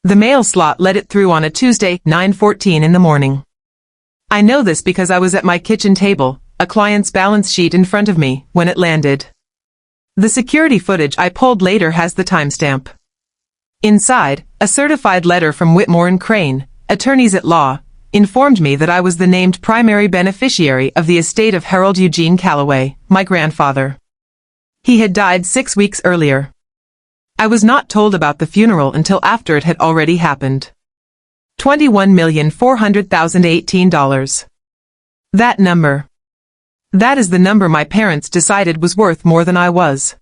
The mail slot let it through on a Tuesday, 9:14 in the morning. I know this because I was at my kitchen table, a client's balance sheet in front of me, when it landed. The security footage I pulled later has the timestamp. Inside, a certified letter from Whitmore and Crane, attorneys at law, informed me that I was the named primary beneficiary of the estate of Harold Eugene Callaway, my grandfather. He had died 6 weeks earlier. I was not told about the funeral until after it had already happened. $21,400,018. That number. That is the number my parents decided was worth more than I was.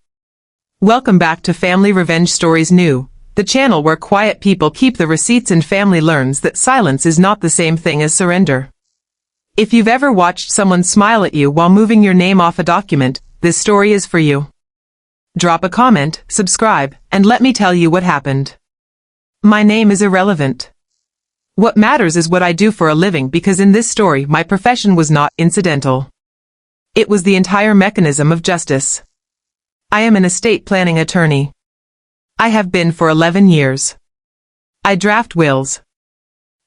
Welcome back to Family Revenge Stories New, the channel where quiet people keep the receipts and family learns that silence is not the same thing as surrender. If you've ever watched someone smile at you while moving your name off a document, this story is for you. Drop a comment, subscribe, and let me tell you what happened. My name is irrelevant. What matters is what I do for a living, because in this story my profession was not incidental. It was the entire mechanism of justice. I am an estate planning attorney. I have been for 11 years. I draft wills.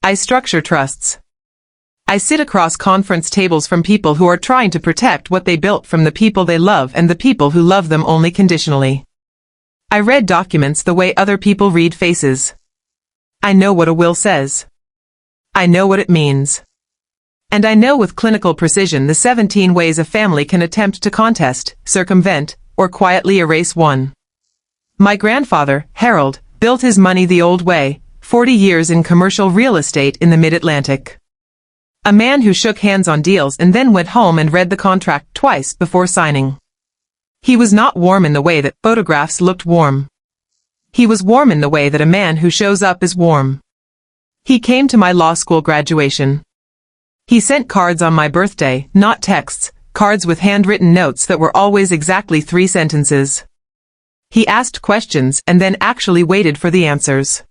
I structure trusts. I sit across conference tables from people who are trying to protect what they built from the people they love and the people who love them only conditionally. I read documents the way other people read faces. I know what a will says. I know what it means. And I know with clinical precision the 17 ways a family can attempt to contest, circumvent, or quietly erase one. My grandfather, Harold, built his money the old way, 40 years in commercial real estate in the mid-Atlantic. A man who shook hands on deals and then went home and read the contract twice before signing. He was not warm in the way that photographs looked warm. He was warm in the way that a man who shows up is warm. He came to my law school graduation. He sent cards on my birthday, not texts, cards with handwritten notes that were always exactly 3 sentences. He asked questions and then actually waited for the answers.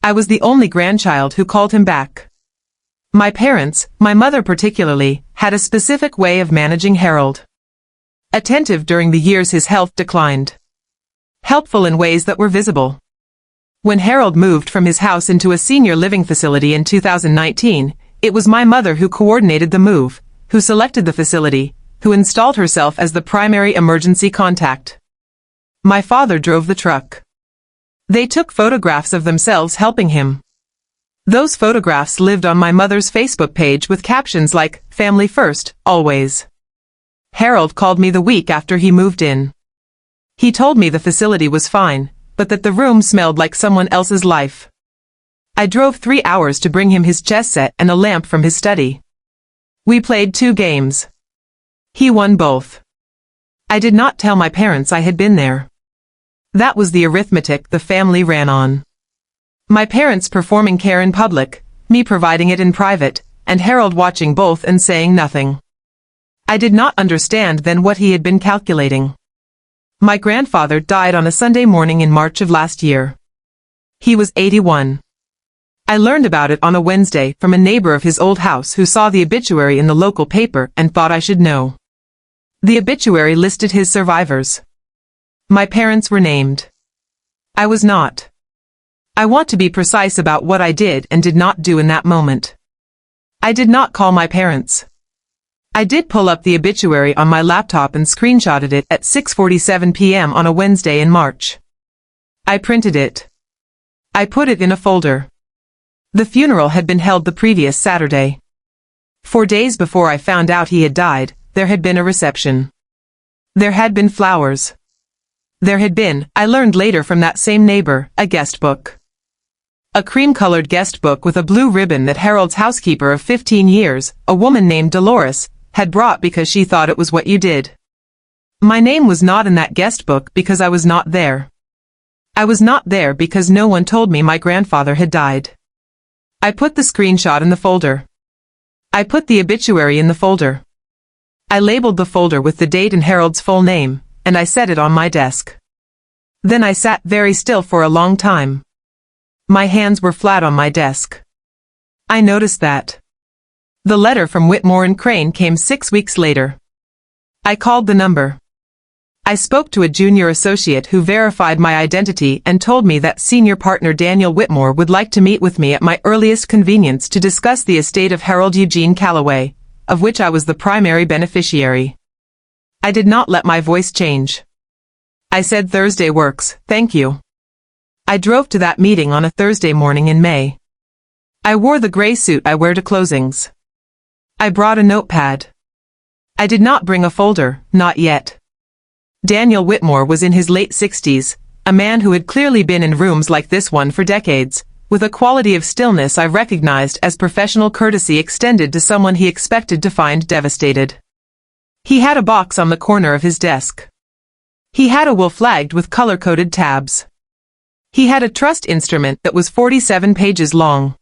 I was the only grandchild who called him back. My parents, my mother particularly, had a specific way of managing Harold. Attentive during the years his health declined. Helpful in ways that were visible. When Harold moved from his house into a senior living facility in 2019, it was my mother who coordinated the move, who selected the facility, who installed herself as the primary emergency contact. My father drove the truck. They took photographs of themselves helping him. Those photographs lived on my mother's Facebook page with captions like, "Family first, always." Harold called me the week after he moved in. He told me the facility was fine, but that the room smelled like someone else's life. I drove 3 hours to bring him his chess set and a lamp from his study. We played 2 games. He won both. I did not tell my parents I had been there. That was the arithmetic the family ran on. My parents performing care in public, me providing it in private, and Harold watching both and saying nothing. I did not understand then what he had been calculating. My grandfather died on a Sunday morning in March of last year. He was 81. I learned about it on a Wednesday from a neighbor of his old house who saw the obituary in the local paper and thought I should know. The obituary listed his survivors. My parents were named. I was not. I want to be precise about what I did and did not do in that moment. I did not call my parents. I did pull up the obituary on my laptop and screenshotted it at 6:47 p.m. on a Wednesday in March. I printed it. I put it in a folder. The funeral had been held the previous Saturday. 4 days before I found out he had died, there had been a reception. There had been flowers. There had been, I learned later from that same neighbor, a guest book. A cream-colored guest book with a blue ribbon that Harold's housekeeper of 15 years, a woman named Dolores, had brought because she thought it was what you did. My name was not in that guest book because I was not there. I was not there because no one told me my grandfather had died. I put the screenshot in the folder. I put the obituary in the folder. I labeled the folder with the date and Harold's full name, and I set it on my desk. Then I sat very still for a long time. My hands were flat on my desk. I noticed that. The letter from Whitmore and Crane came 6 weeks later. I called the number. I spoke to a junior associate who verified my identity and told me that senior partner Daniel Whitmore would like to meet with me at my earliest convenience to discuss the estate of Harold Eugene Callaway, of which I was the primary beneficiary. I did not let my voice change. I said Thursday works, thank you. I drove to that meeting on a Thursday morning in May. I wore the gray suit I wear to closings. I brought a notepad. I did not bring a folder, not yet. Daniel Whitmore was in his late 60s, a man who had clearly been in rooms like this one for decades, with a quality of stillness I recognized as professional courtesy extended to someone he expected to find devastated. He had a box on the corner of his desk. He had a will flagged with color-coded tabs. He had a trust instrument that was 47 pages long.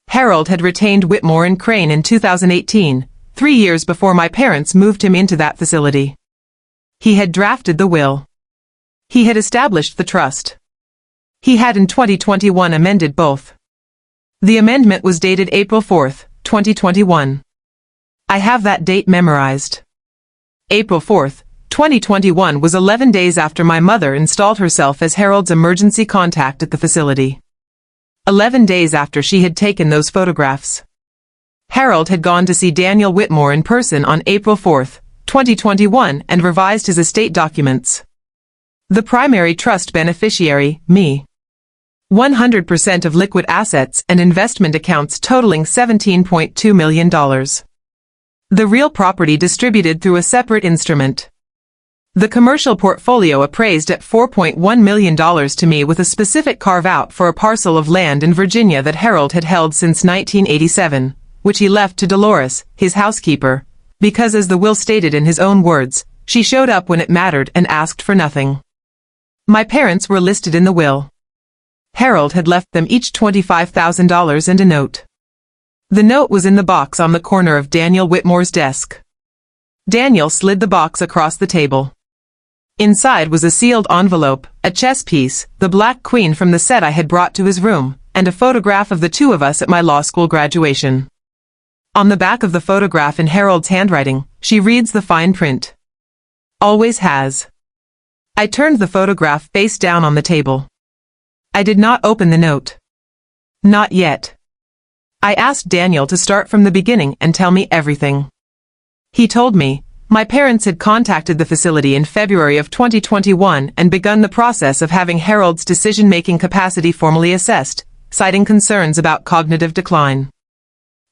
Harold had retained Whitmore and Crane in 2018, 3 years before my parents moved him into that facility. He had drafted the will. He had established the trust. He had in 2021 amended both. The amendment was dated April 4, 2021. I have that date memorized. April 4, 2021 was 11 days after my mother installed herself as Harold's emergency contact at the facility. 11 days after she had taken those photographs. Harold had gone to see Daniel Whitmore in person on April 4, 2021 and revised his estate documents. The primary trust beneficiary, me. 100% of liquid assets and investment accounts totaling $17.2 million. The real property distributed through a separate instrument. The commercial portfolio appraised at $4.1 million to me with a specific carve-out for a parcel of land in Virginia that Harold had held since 1987, which he left to Dolores, his housekeeper, because as the will stated in his own words, she showed up when it mattered and asked for nothing. My parents were listed in the will. Harold had left them each $25,000 and a note. The note was in the box on the corner of Daniel Whitmore's desk. Daniel slid the box across the table. Inside was a sealed envelope, a chess piece, the Black Queen from the set I had brought to his room, and a photograph of the two of us at my law school graduation. On the back of the photograph in Harold's handwriting, she reads the fine print. Always has. I turned the photograph face down on the table. I did not open the note. Not yet. I asked Daniel to start from the beginning and tell me everything. He told me, my parents had contacted the facility in February of 2021 and begun the process of having Harold's decision-making capacity formally assessed, citing concerns about cognitive decline.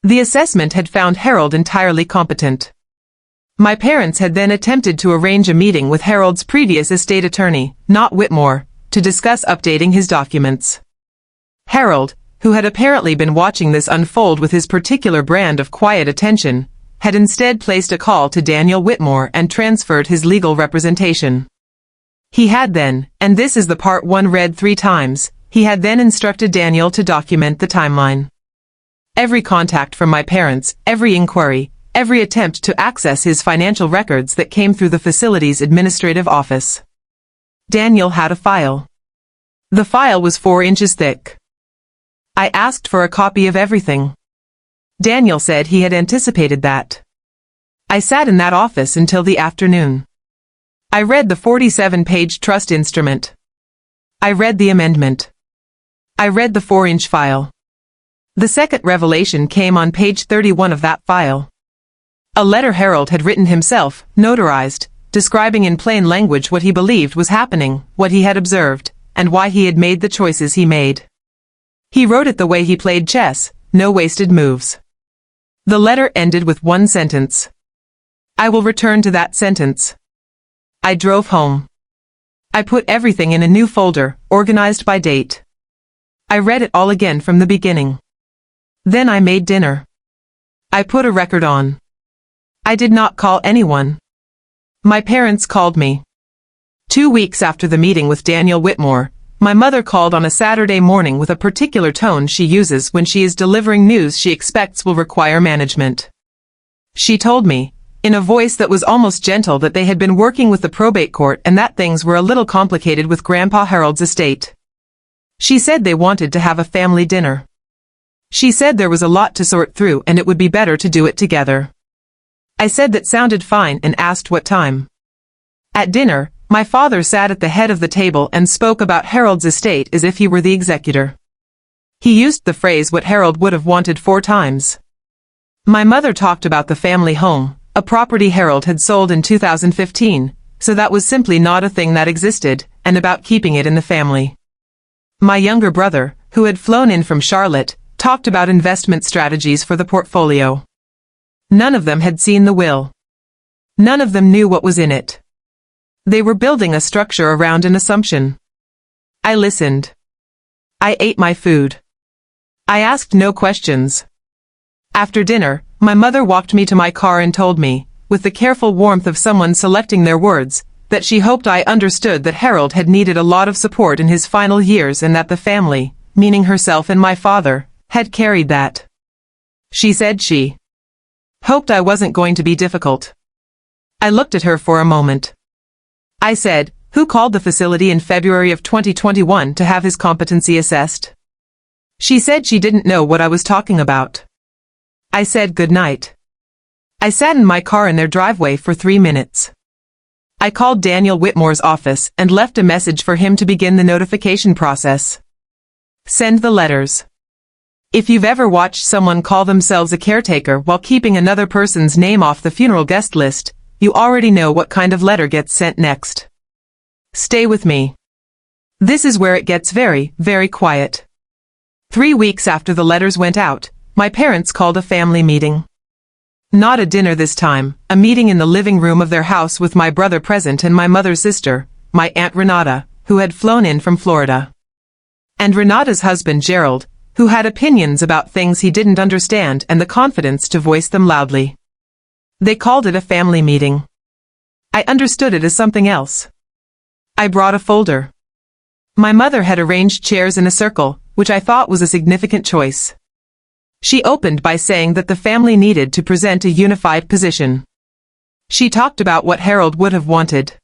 The assessment had found Harold entirely competent. My parents had then attempted to arrange a meeting with Harold's previous estate attorney, not Whitmore, to discuss updating his documents. Harold, who had apparently been watching this unfold with his particular brand of quiet attention, had instead placed a call to Daniel Whitmore and transferred his legal representation. He had then, and this is the part one read 3 times, he had then instructed Daniel to document the timeline. Every contact from my parents, every inquiry, every attempt to access his financial records that came through the facility's administrative office. Daniel had a file. The file was 4 inches thick. I asked for a copy of everything. Daniel said he had anticipated that. I sat in that office until the afternoon. I read the 47-page trust instrument. I read the amendment. I read the 4-inch file. The second revelation came on page 31 of that file. A letter Harold had written himself, notarized, describing in plain language what he believed was happening, what he had observed, and why he had made the choices he made. He wrote it the way he played chess, no wasted moves. The letter ended with 1 sentence. I will return to that sentence. I drove home. I put everything in a new folder, organized by date. I read it all again from the beginning. Then I made dinner. I put a record on. I did not call anyone. My parents called me. 2 weeks after the meeting with Daniel Whitmore, my mother called on a Saturday morning with a particular tone she uses when she is delivering news she expects will require management. She told me, in a voice that was almost gentle, that they had been working with the probate court and that things were a little complicated with Grandpa Harold's estate. She said they wanted to have a family dinner. She said there was a lot to sort through and it would be better to do it together. I said that sounded fine and asked what time. At dinner, My father sat at the head of the table and spoke about Harold's estate as if he were the executor. He used the phrase what Harold would have wanted 4 times. My mother talked about the family home, a property Harold had sold in 2015, so that was simply not a thing that existed, and about keeping it in the family. My younger brother, who had flown in from Charlotte, talked about investment strategies for the portfolio. None of them had seen the will. None of them knew what was in it. They were building a structure around an assumption. I listened. I ate my food. I asked no questions. After dinner, my mother walked me to my car and told me, with the careful warmth of someone selecting their words, that she hoped I understood that Harold had needed a lot of support in his final years and that the family, meaning herself and my father, had carried that. She said she hoped I wasn't going to be difficult. I looked at her for a moment. I said, "Who called the facility in February of 2021 to have his competency assessed?" She said she didn't know what I was talking about. I said good night. I sat in my car in their driveway for 3 minutes. I called Daniel Whitmore's office and left a message for him to begin the notification process. Send the letters. If you've ever watched someone call themselves a caretaker while keeping another person's name off the funeral guest list, you already know what kind of letter gets sent next. Stay with me. This is where it gets very, very quiet. 3 weeks after the letters went out, my parents called a family meeting. Not a dinner this time, a meeting in the living room of their house with my brother present and my mother's sister, my Aunt Renata, who had flown in from Florida. And Renata's husband Gerald, who had opinions about things he didn't understand and the confidence to voice them loudly. They called it a family meeting. I understood it as something else. I brought a folder. My mother had arranged chairs in a circle, which I thought was a significant choice. She opened by saying that the family needed to present a unified position. She talked about what Harold would have wanted.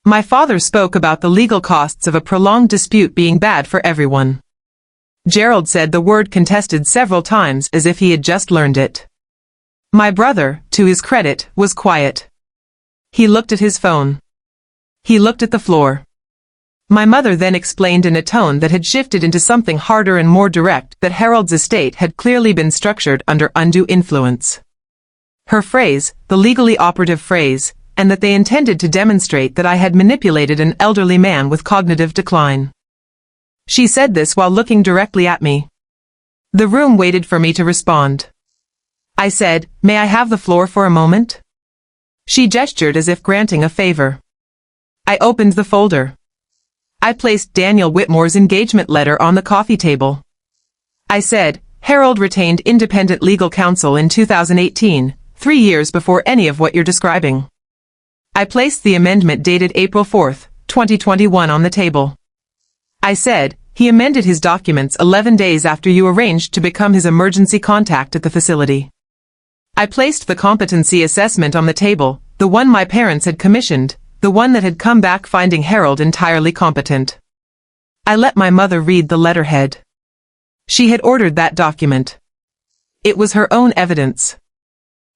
My father spoke about the legal costs of a prolonged dispute being bad for everyone. Gerald said the word contested several times as if he had just learned it. My brother, to his credit, was quiet. He looked at his phone. He looked at the floor. My mother then explained in a tone that had shifted into something harder and more direct that Harold's estate had clearly been structured under undue influence. Her phrase, the legally operative phrase, and that they intended to demonstrate that I had manipulated an elderly man with cognitive decline. She said this while looking directly at me. The room waited for me to respond. I said, "May I have the floor for a moment?" She gestured as if granting a favor. I opened the folder. I placed Daniel Whitmore's engagement letter on the coffee table. I said, "Harold retained independent legal counsel in 2018, 3 years before any of what you're describing." I placed the amendment dated April 4, 2021 on the table. I said, "He amended his documents 11 days after you arranged to become his emergency contact at the facility." I placed the competency assessment on the table, the one my parents had commissioned, the one that had come back finding Harold entirely competent. I let my mother read the letterhead. She had ordered that document. It was her own evidence.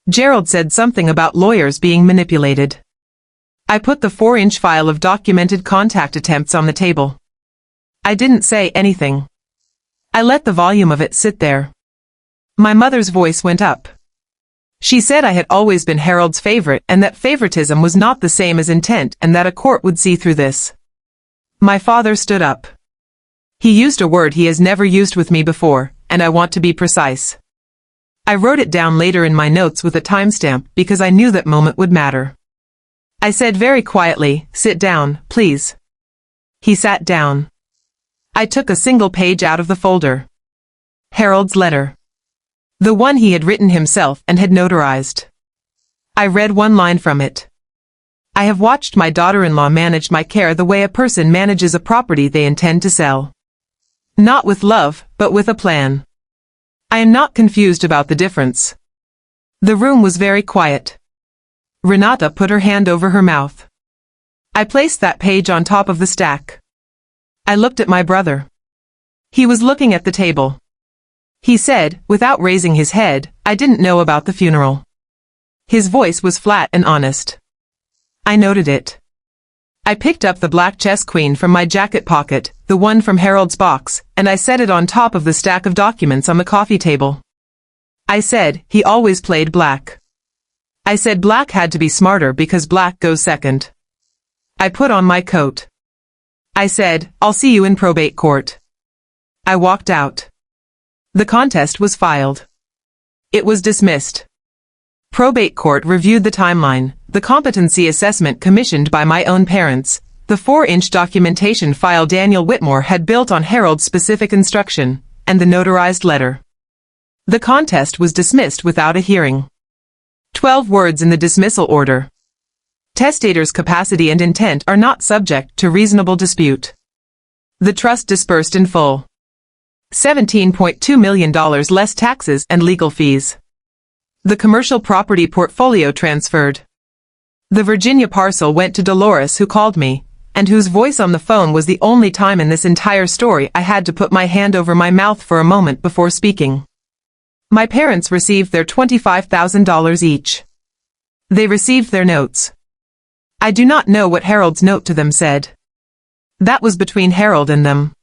Gerald said something about lawyers being manipulated. I put the 4-inch file of documented contact attempts on the table. I didn't say anything. I let the volume of it sit there. My mother's voice went up. She said I had always been Harold's favorite and that favoritism was not the same as intent and that a court would see through this. My father stood up. He used a word he has never used with me before, and I want to be precise. I wrote it down later in my notes with a timestamp because I knew that moment would matter. I said very quietly, "Sit down, please." He sat down. I took a single page out of the folder. Harold's letter. The one he had written himself and had notarized. I read one line from it. "I have watched my daughter-in-law manage my care the way a person manages a property they intend to sell. Not with love, but with a plan. I am not confused about the difference." The room was very quiet. Renata put her hand over her mouth. I placed that page on top of the stack. I looked at my brother. He was looking at the table. He said, without raising his head, "I didn't know about the funeral." His voice was flat and honest. I noted it. I picked up the black chess queen from my jacket pocket, the one from Harold's box, and I set it on top of the stack of documents on the coffee table. I said, he always played black. I said black had to be smarter because black goes second. I put on my coat. I said, I'll see you in probate court. I walked out. The contest was filed. It was dismissed. Probate court reviewed the timeline, the competency assessment commissioned by my own parents, the 4-inch documentation file Daniel Whitmore had built on Harold's specific instruction, and the notarized letter. The contest was dismissed without a hearing. 12 words in the dismissal order. Testator's capacity and intent are not subject to reasonable dispute. The trust dispersed in full. $17.2 million less taxes and legal fees. The commercial property portfolio transferred. The Virginia parcel went to Dolores, who called me, and whose voice on the phone was the only time in this entire story I had to put my hand over my mouth for a moment before speaking. My parents received their $25,000 each. They received their notes. I do not know what Harold's note to them said. That was between Harold and them.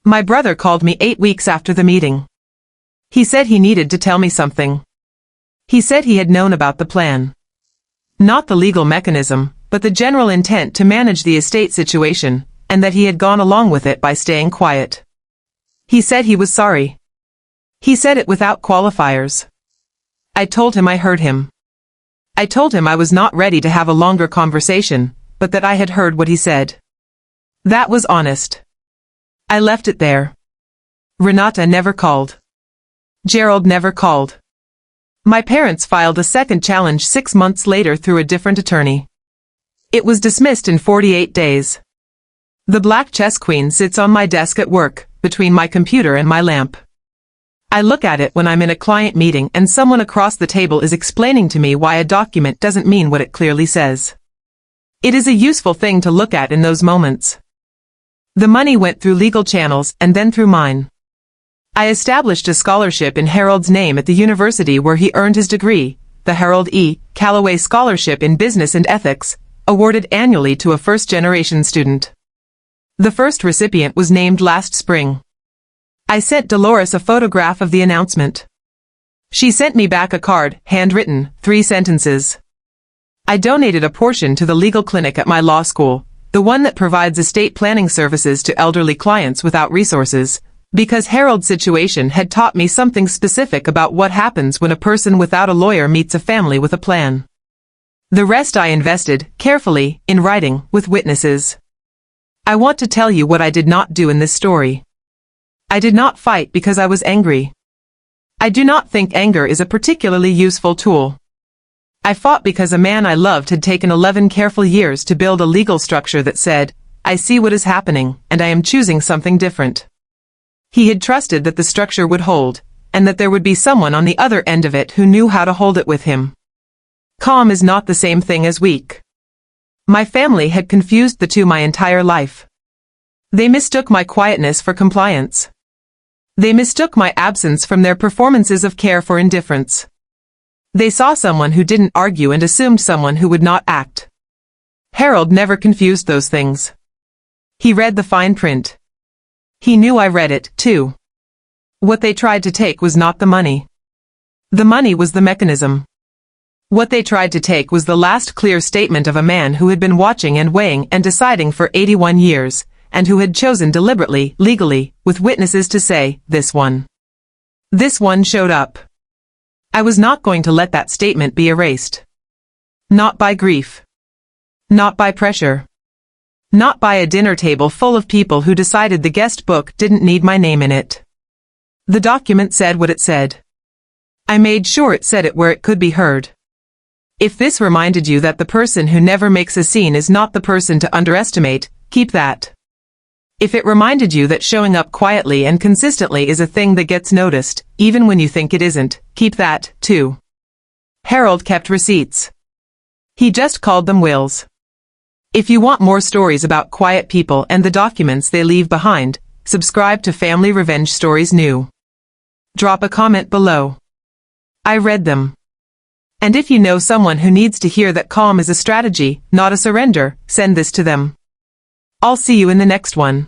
My brother called me 8 weeks after the meeting. He said he needed to tell me something. He said he had known about the plan. Not the legal mechanism, but the general intent to manage the estate situation, and that he had gone along with it by staying quiet. He said he was sorry. He said it without qualifiers. I told him I heard him. I told him I was not ready to have a longer conversation, but that I had heard what he said. That was honest. I left it there. Renata never called. Gerald never called. My parents filed a second challenge 6 months later through a different attorney. It was dismissed in 48 days. The black chess queen sits on my desk at work, between my computer and my lamp. I look at it when I'm in a client meeting and someone across the table is explaining to me why a document doesn't mean what it clearly says. It is a useful thing to look at in those moments. The money went through legal channels and then through mine. I established a scholarship in Harold's name at the university where he earned his degree, the Harold E. Callaway Scholarship in Business and Ethics, awarded annually to a first-generation student. The first recipient was named last spring. I sent Dolores a photograph of the announcement. She sent me back a card, handwritten, 3 sentences. I donated a portion to the legal clinic at my law school, the one that provides estate planning services to elderly clients without resources, because Harold's situation had taught me something specific about what happens when a person without a lawyer meets a family with a plan. The rest I invested, carefully, in writing, with witnesses. I want to tell you what I did not do in this story. I did not fight because I was angry. I do not think anger is a particularly useful tool. I fought because a man I loved had taken 11 careful years to build a legal structure that said, I see what is happening, and I am choosing something different. He had trusted that the structure would hold, and that there would be someone on the other end of it who knew how to hold it with him. Calm is not the same thing as weak. My family had confused the two my entire life. They mistook my quietness for compliance. They mistook my absence from their performances of care for indifference. They saw someone who didn't argue and assumed someone who would not act. Harold never confused those things. He read the fine print. He knew I read it, too. What they tried to take was not the money. The money was the mechanism. What they tried to take was the last clear statement of a man who had been watching and weighing and deciding for 81 years, and who had chosen deliberately, legally, with witnesses to say, this one. This one showed up. I was not going to let that statement be erased. Not by grief. Not by pressure. Not by a dinner table full of people who decided the guest book didn't need my name in it. The document said what it said. I made sure it said it where it could be heard. If this reminded you that the person who never makes a scene is not the person to underestimate, keep that. If it reminded you that showing up quietly and consistently is a thing that gets noticed, even when you think it isn't, keep that, too. Harold kept receipts. He just called them wills. If you want more stories about quiet people and the documents they leave behind, subscribe to Family Revenge Stories New. Drop a comment below. I read them. And if you know someone who needs to hear that calm is a strategy, not a surrender, send this to them. I'll see you in the next one.